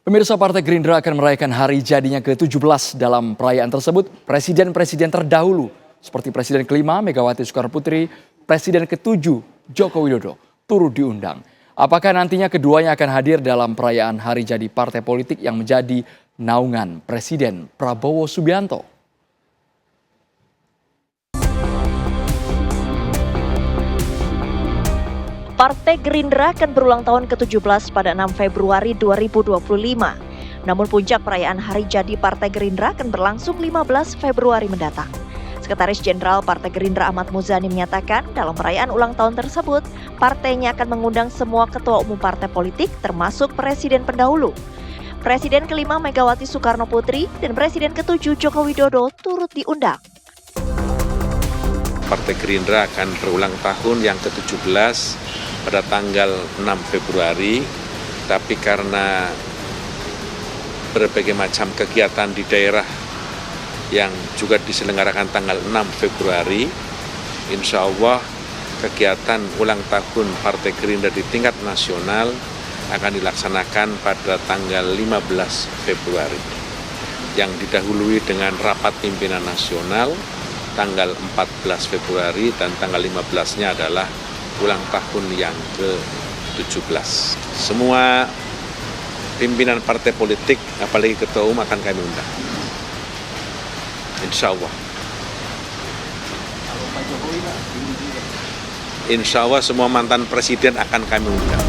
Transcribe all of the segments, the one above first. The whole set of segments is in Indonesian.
Pemirsa, Partai Gerindra akan merayakan hari jadinya ke-17. Dalam perayaan tersebut, presiden-presiden terdahulu seperti Presiden kelima Megawati Soekarnoputri, Presiden ke-7 Joko Widodo turut diundang. Apakah nantinya keduanya akan hadir dalam perayaan hari jadi partai politik yang menjadi naungan Presiden Prabowo Subianto? Partai Gerindra akan berulang tahun ke-17 pada 6 Februari 2025. Namun puncak perayaan hari jadi Partai Gerindra akan berlangsung 15 Februari mendatang. Sekretaris Jenderal Partai Gerindra Ahmad Muzani menyatakan dalam perayaan ulang tahun tersebut, partainya akan mengundang semua ketua umum partai politik termasuk presiden pendahulu. Presiden kelima Megawati Soekarnoputri dan Presiden ke-7 Joko Widodo turut diundang. Partai Gerindra akan berulang tahun yang ke-17 pada tanggal 6 Februari, tapi karena berbagai macam kegiatan di daerah yang juga diselenggarakan tanggal 6 Februari, insya Allah kegiatan ulang tahun Partai Gerindra di tingkat nasional akan dilaksanakan pada tanggal 15 Februari, yang didahului dengan rapat pimpinan nasional tanggal 14 Februari dan tanggal 15-nya adalah ulang tahun yang ke-17. Semua pimpinan partai politik, apalagi ketua umum akan kami undang. Insya Allah. Insya Allah semua mantan presiden akan kami undang.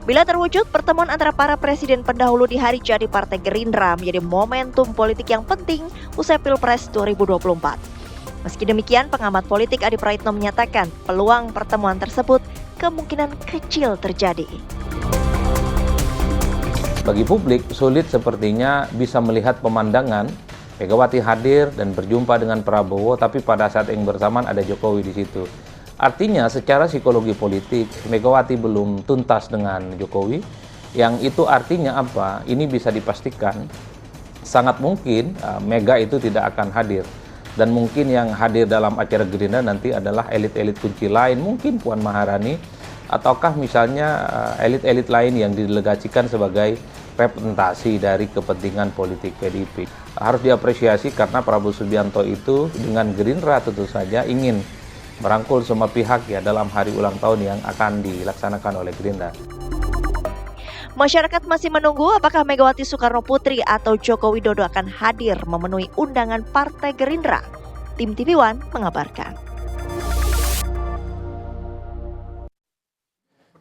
Bila terwujud, pertemuan antara para presiden pendahulu di hari jadi Partai Gerindra menjadi momentum politik yang penting usai Pilpres 2024. Meski demikian, pengamat politik Adi Praitno menyatakan peluang pertemuan tersebut kemungkinan kecil terjadi. Bagi publik, sulit sepertinya bisa melihat pemandangan Megawati hadir dan berjumpa dengan Prabowo, tapi pada saat yang bersamaan ada Jokowi di situ. Artinya secara psikologi politik, Megawati belum tuntas dengan Jokowi, yang itu artinya apa? Ini bisa dipastikan sangat mungkin Mega itu tidak akan hadir. Dan mungkin yang hadir dalam acara Gerindra nanti adalah elit-elit kunci lain, mungkin Puan Maharani, ataukah misalnya elit-elit lain yang didelegasikan sebagai representasi dari kepentingan politik PDIP. Harus diapresiasi karena Prabowo Subianto itu dengan Gerindra tentu saja ingin merangkul semua pihak ya dalam hari ulang tahun yang akan dilaksanakan oleh Gerindra. Masyarakat masih menunggu apakah Megawati Soekarnoputri atau Joko Widodo akan hadir memenuhi undangan Partai Gerindra. Tim TV One mengabarkan.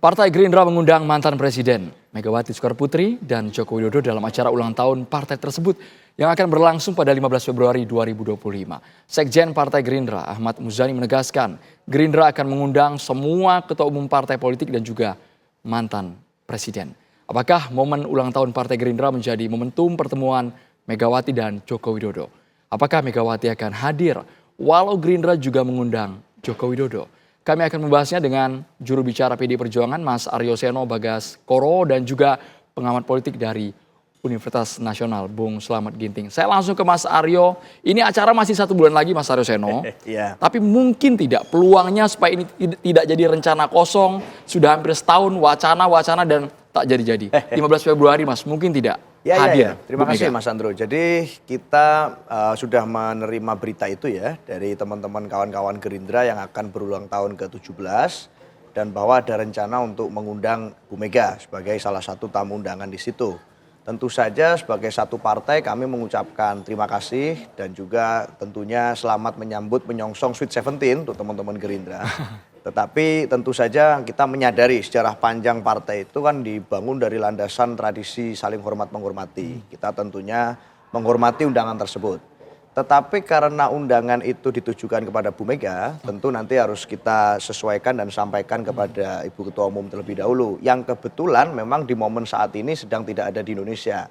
Partai Gerindra mengundang mantan Presiden Megawati Soekarnoputri dan Joko Widodo dalam acara ulang tahun partai tersebut yang akan berlangsung pada 15 Februari 2025. Sekjen Partai Gerindra Ahmad Muzani menegaskan Gerindra akan mengundang semua ketua umum partai politik dan juga mantan presiden. Apakah momen ulang tahun Partai Gerindra menjadi momentum pertemuan Megawati dan Joko Widodo? Apakah Megawati akan hadir walau Gerindra juga mengundang Joko Widodo? Kami akan membahasnya dengan juru bicara PD Perjuangan Mas Aryo Seno Bagaskoro dan juga pengamat politik dari Universitas Nasional Bung Slamet Ginting. Saya langsung ke Mas Aryo. Ini acara masih 1 bulan lagi Mas Aryo Seno. Yeah. Tapi mungkin tidak peluangnya supaya ini tidak jadi rencana kosong. Sudah hampir setahun wacana dan tak jadi-jadi. 15 Februari Mas, mungkin tidak hadir. Terima kasih Mas Andro. Jadi kita sudah menerima berita itu ya dari teman-teman kawan-kawan Gerindra yang akan berulang tahun ke-17 dan bahwa ada rencana untuk mengundang Bu Mega sebagai salah satu tamu undangan di situ. Tentu saja sebagai satu partai kami mengucapkan terima kasih dan juga tentunya selamat menyambut menyongsong Sweet 17 untuk teman-teman Gerindra. Tetapi tentu saja kita menyadari sejarah panjang partai itu kan dibangun dari landasan tradisi saling hormat menghormati. Kita tentunya menghormati undangan tersebut. Tetapi karena undangan itu ditujukan kepada Bu Mega, tentu nanti harus kita sesuaikan dan sampaikan kepada Ibu Ketua Umum terlebih dahulu. Yang kebetulan memang di momen saat ini sedang tidak ada di Indonesia.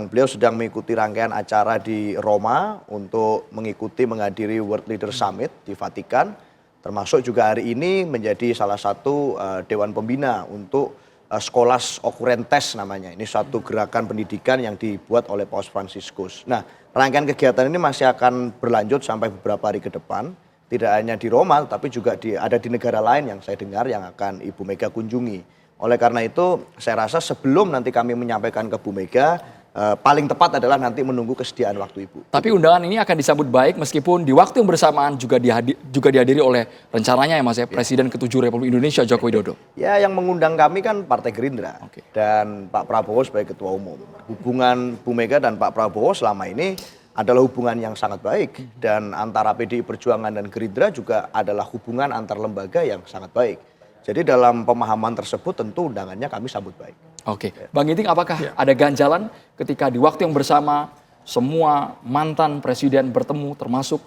Beliau sedang mengikuti rangkaian acara di Roma untuk menghadiri World Leader Summit di Vatikan. Termasuk juga hari ini menjadi salah satu Dewan Pembina untuk Scholas Occurrentes namanya. Ini suatu gerakan pendidikan yang dibuat oleh Paus Fransiskus. Nah, rangkaian kegiatan ini masih akan berlanjut sampai beberapa hari ke depan. Tidak hanya di Roma, tapi juga ada di negara lain yang saya dengar yang akan Ibu Mega kunjungi. Oleh karena itu saya rasa sebelum nanti kami menyampaikan ke Bu Mega, paling tepat adalah nanti menunggu kesediaan waktu Ibu. Tapi undangan ini akan disambut baik meskipun di waktu yang bersamaan juga dihadiri oleh rencananya ya Mas ya, Presiden ke-7 Republik Indonesia Joko Widodo. Ya, yang mengundang kami kan Partai Gerindra Oke. dan Pak Prabowo sebagai Ketua Umum. Hubungan Bu Mega dan Pak Prabowo selama ini adalah hubungan yang sangat baik, dan antara PDI Perjuangan dan Gerindra juga adalah hubungan antar lembaga yang sangat baik. Jadi dalam pemahaman tersebut tentu undangannya kami sambut baik. Oke, Bang Ginting, apakah ada ganjalan ketika di waktu yang bersama semua mantan presiden bertemu termasuk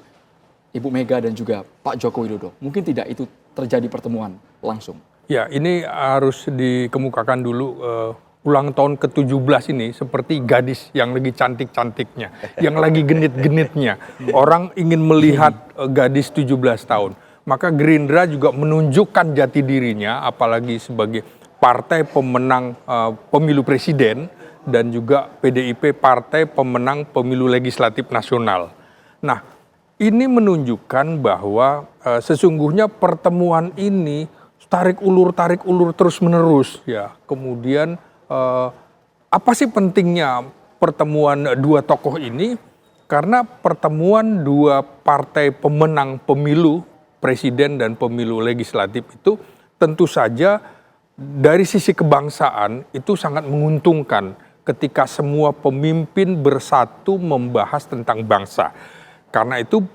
Ibu Mega dan juga Pak Joko Widodo? Mungkin tidak itu terjadi pertemuan langsung. Ya, ini harus dikemukakan dulu, ulang tahun ke-17 ini seperti gadis yang lagi cantik-cantiknya, yang lagi genit-genitnya. Orang ingin melihat gadis 17 tahun. Maka Gerindra juga menunjukkan jati dirinya, apalagi sebagai partai pemenang pemilu presiden dan juga PDIP partai pemenang pemilu legislatif nasional. Nah, ini menunjukkan bahwa sesungguhnya pertemuan ini tarik ulur terus menerus ya. Kemudian apa sih pentingnya pertemuan dua tokoh ini? Karena pertemuan dua partai pemenang pemilu presiden dan pemilu legislatif itu tentu saja dari sisi kebangsaan itu sangat menguntungkan ketika semua pemimpin bersatu membahas tentang bangsa. Karena itu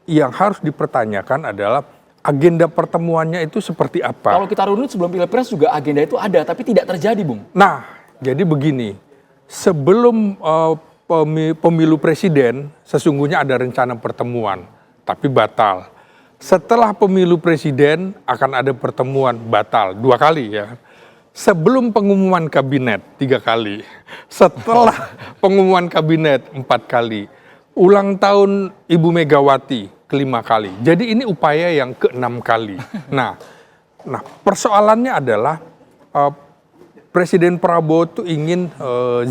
yang harus dipertanyakan adalah agenda pertemuannya itu seperti apa. Kalau kita runut sebelum Pilpres juga agenda itu ada, tapi tidak terjadi, Bung. Nah, jadi begini, sebelum pemilu presiden sesungguhnya ada rencana pertemuan, tapi batal. Setelah pemilu presiden akan ada pertemuan batal 2 kali ya. Sebelum pengumuman kabinet 3 kali. Setelah pengumuman kabinet 4 kali. Ulang tahun Ibu Megawati ke-5 kali. Jadi ini upaya yang ke-6 kali. Nah, persoalannya adalah Presiden Prabowo itu ingin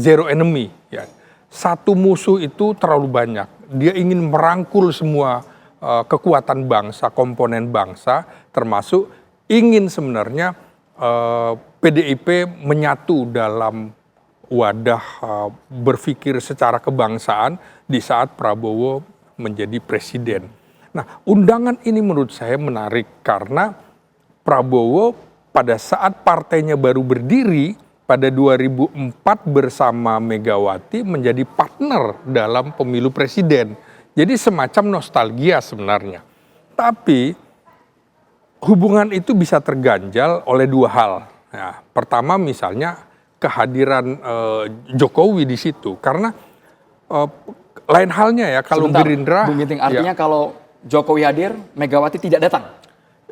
zero enemy ya. Satu musuh itu terlalu banyak. Dia ingin merangkul semua kekuatan bangsa, komponen bangsa, termasuk ingin sebenarnya PDIP menyatu dalam wadah berpikir secara kebangsaan di saat Prabowo menjadi presiden. Nah, undangan ini menurut saya menarik karena Prabowo pada saat partainya baru berdiri pada 2004 bersama Megawati menjadi partner dalam pemilu presiden. Jadi semacam nostalgia sebenarnya. Tapi hubungan itu bisa terganjal oleh 2 hal. Nah, pertama misalnya kehadiran Jokowi di situ. Karena lain halnya ya kalau Sebentar, Gerindra. Bung Ginting, artinya kalau Jokowi hadir, Megawati tidak datang?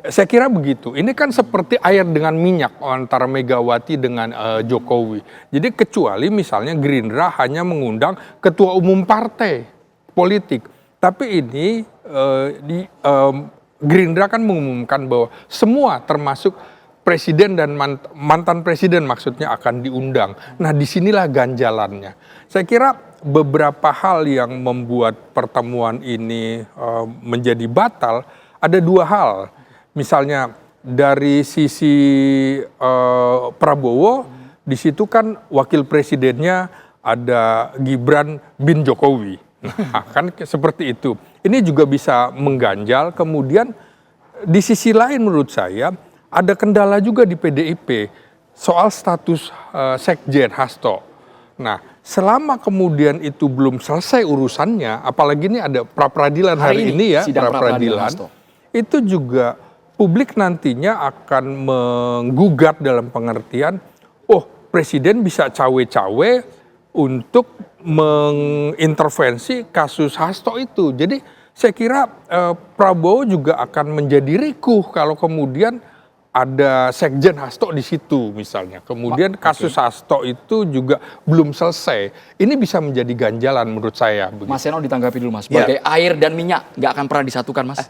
Saya kira begitu. Ini kan seperti air dengan minyak antara Megawati dengan Jokowi. Jadi kecuali misalnya Gerindra hanya mengundang ketua umum partai politik. Tapi ini Gerindra kan mengumumkan bahwa semua termasuk presiden dan mantan presiden maksudnya akan diundang. Nah, disinilah ganjalannya. Saya kira beberapa hal yang membuat pertemuan ini menjadi batal, ada 2 hal. Misalnya dari sisi Prabowo, di situ kan wakil presidennya ada Gibran bin Jokowi. Nah, kan seperti itu. Ini juga bisa mengganjal. Kemudian di sisi lain menurut saya ada kendala juga di PDIP soal status Sekjen Hasto. Nah, selama kemudian itu belum selesai urusannya, apalagi ini ada pra-peradilan hari ini ya, pra-peradilan, itu juga publik nantinya akan menggugat dalam pengertian, oh presiden bisa cawe-cawe untuk mengintervensi kasus Hasto itu. Jadi saya kira Prabowo juga akan menjadi rikuh kalau kemudian ada Sekjen Hasto di situ misalnya. Kemudian kasus Hasto itu juga belum selesai. Ini bisa menjadi ganjalan menurut saya. Begitu. Mas Seno ditanggapi dulu Mas. Sebagai air dan minyak nggak akan pernah disatukan Mas.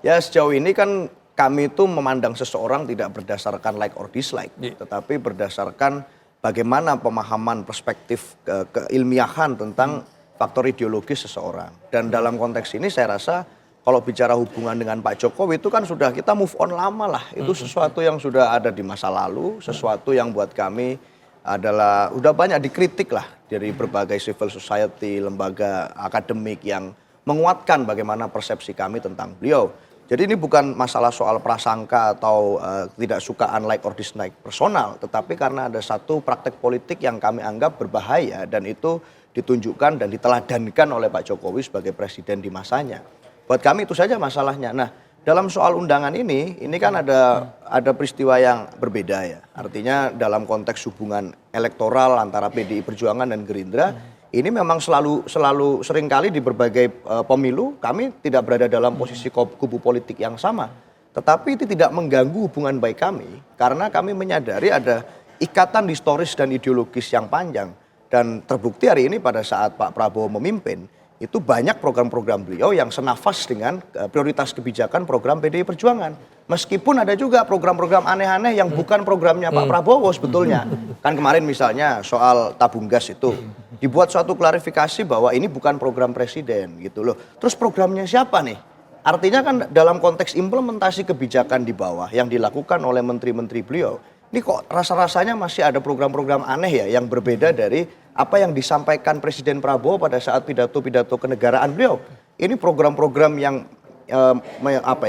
Ya sejauh ini kan kami itu memandang seseorang tidak berdasarkan like or dislike. Tetapi berdasarkan bagaimana pemahaman perspektif keilmiahan tentang faktor ideologis seseorang. Dan dalam konteks ini saya rasa kalau bicara hubungan dengan Pak Jokowi itu kan sudah kita move on lama lah. Itu sesuatu yang sudah ada di masa lalu, sesuatu yang buat kami adalah udah banyak dikritik lah dari berbagai civil society, lembaga akademik yang menguatkan bagaimana persepsi kami tentang beliau. Jadi ini bukan masalah soal prasangka atau tidak suka unlike or dislike personal, tetapi karena ada satu praktek politik yang kami anggap berbahaya dan itu ditunjukkan dan diteladankan oleh Pak Jokowi sebagai presiden di masanya. Buat kami itu saja masalahnya. Nah, dalam soal undangan ini kan ada peristiwa yang berbeda ya. Artinya dalam konteks hubungan elektoral antara PDI Perjuangan dan Gerindra, ini memang selalu seringkali di berbagai pemilu kami tidak berada dalam posisi kubu politik yang sama. Tetapi itu tidak mengganggu hubungan baik kami karena kami menyadari ada ikatan historis dan ideologis yang panjang. Dan terbukti hari ini pada saat Pak Prabowo memimpin, itu banyak program-program beliau yang senafas dengan prioritas kebijakan program PDI Perjuangan. Meskipun ada juga program-program aneh-aneh yang bukan programnya Pak Prabowo sebetulnya. Kan kemarin misalnya soal tabung gas itu, dibuat suatu klarifikasi bahwa ini bukan program presiden gitu loh. Terus programnya siapa nih? Artinya kan dalam konteks implementasi kebijakan di bawah yang dilakukan oleh menteri-menteri beliau, ini kok rasa-rasanya masih ada program-program aneh ya yang berbeda dari apa yang disampaikan Presiden Prabowo pada saat pidato-pidato kenegaraan beliau. Ini program-program yang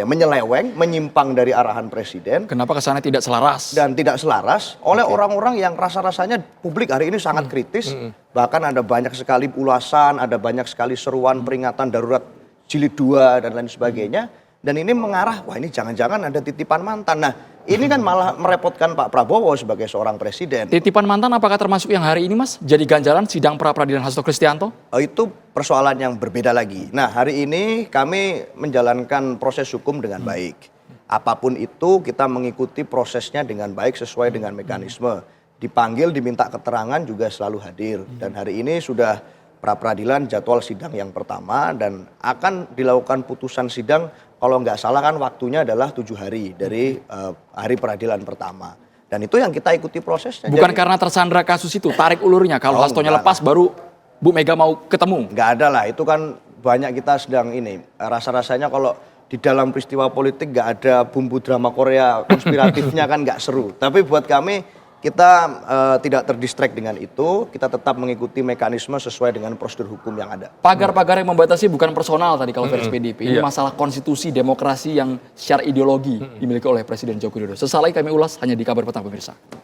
menyeleweng, menyimpang dari arahan Presiden. Kenapa kesannya tidak selaras? Dan tidak selaras oleh orang-orang yang rasa-rasanya publik hari ini sangat kritis. Bahkan ada banyak sekali ulasan, ada banyak sekali seruan peringatan darurat jilid 2 dan lain sebagainya. Dan ini mengarah, wah ini jangan-jangan ada titipan mantan. Nah ini kan malah merepotkan Pak Prabowo sebagai seorang presiden. Titipan mantan apakah termasuk yang hari ini Mas? Jadi ganjalan sidang pra-peradilan Hasto Kristianto? Itu persoalan yang berbeda lagi. Nah hari ini kami menjalankan proses hukum dengan baik. Apapun itu kita mengikuti prosesnya dengan baik sesuai dengan mekanisme. Dipanggil, diminta keterangan juga selalu hadir. Dan hari ini sudah pra-peradilan jadwal sidang yang pertama dan akan dilakukan putusan sidang kalau nggak salah kan waktunya adalah 7 hari dari hari peradilan pertama. Dan itu yang kita ikuti prosesnya. Bukan karena tersandra kasus itu, tarik ulurnya. Kalau Hastonya lepas baru Bu Mega mau ketemu. Nggak ada lah, itu kan banyak kita sedang ini. Rasa-rasanya kalau di dalam peristiwa politik nggak ada bumbu drama Korea konspiratifnya kan nggak seru. Tapi buat kami kita tidak terdistract dengan itu, kita tetap mengikuti mekanisme sesuai dengan prosedur hukum yang ada. Pagar-pagar yang membatasi bukan personal tadi kalau versi PDIP. Ini masalah konstitusi, demokrasi yang secara ideologi dimiliki oleh Presiden Joko Widodo. Sesaat lagi kami ulas hanya di Kabar Petang pemirsa.